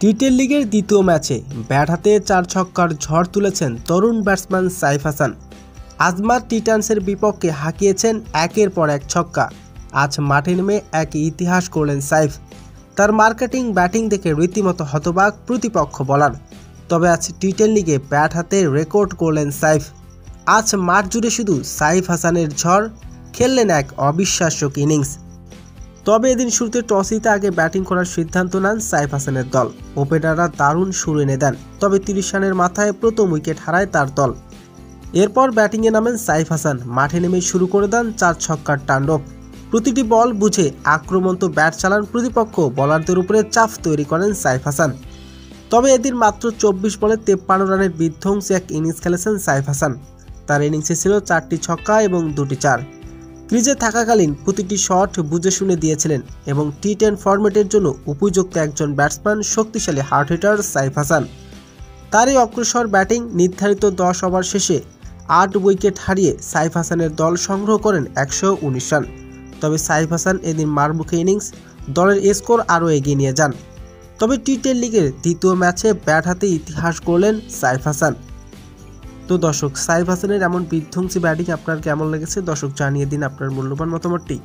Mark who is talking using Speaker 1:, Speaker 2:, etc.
Speaker 1: T10 লিগের দ্বিতীয় ম্যাচে ব্যাট হাতে 4 ছক্কার ঝড় তুলেছেন তরুণ ব্যাটসম্যান সাইফ হাসান। আজমার টাইটান্সের বিপক্ষে হাঁকিয়েছেন একের পর এক ছক্কা। আজ মাঠে নেমে এক ইতিহাস করলেন সাইফ। তার মার্কেটিং ব্যাটিং দেখে রীতিমতো হতবাক প্রতিপক্ষ বলার। তবে আজ টি-টেন লিগে ব্যাট হাতে রেকর্ড করলেন সাইফ। আজ মাঠ জুড়ে শুধু সাইফ হাসানের ঝড়, খেললেন এক অবিশ্বাস্য ইনিংস। তবে এদিন শুরুতে টস জিতে আগে ব্যাটিং করার সিদ্ধান্ত নেন সাইফ হাসানের দল। ওপেনাররা দারুণ শুরু এনে দেন, তবে 30 রানের মাথায় প্রথম উইকেট হারায় তার দল। এরপর ব্যাটিংয়ে নামেন সাইফ হাসান। মাঠে নেমে শুরু করে দেন 4 ছক্কার তাণ্ডব। প্রতিটি বল বুঝে আক্রমন্ত ব্যাট চালান প্রতিপক্ষ বোলারদের উপরে চাপ তৈরি করেন সাইফ হাসান। তবে এদিন মাত্র 24 বলে 53 রানের বিধ্বংসী এক ইনিংস খেলেছেন সাইফ হাসান। তার ইনিংসে ছিল 4টি ছক্কা এবং 2টি চার। ক্রিজে থাকাকালীন প্রতিটি শট বুঝে শুনে দিয়েছিলেন এবং টি-10 ফরম্যাটের জন্য উপযুক্ত একজন ব্যাটসম্যান, শক্তিশালী হার্ড হিটার সাইফ হাসান। তার এই অগ্রসর ব্যাটিং নির্ধারিত 10 ওভার শেষে 8 উইকেট হারিয়ে সাইফ হাসানের দল সংগ্রহ করেন 119 রান। তবে সাইফ হাসান এদিন মারমুখী ইনিংস দলের স্কোর আরও এগিয়ে নিয়ে যান। তবে টি-10 লিগের দ্বিতীয় ম্যাচে ব্যাট হাতে ইতিহাস করলেন সাইফ হাসান। তো দর্শক, সাইফ হাসানের এমন বিধ্বংসী ব্যাটিং আপনার কেমন লেগেছে? দর্শক জানিয়ে দিন আপনার মূল্যবান মতামতটি।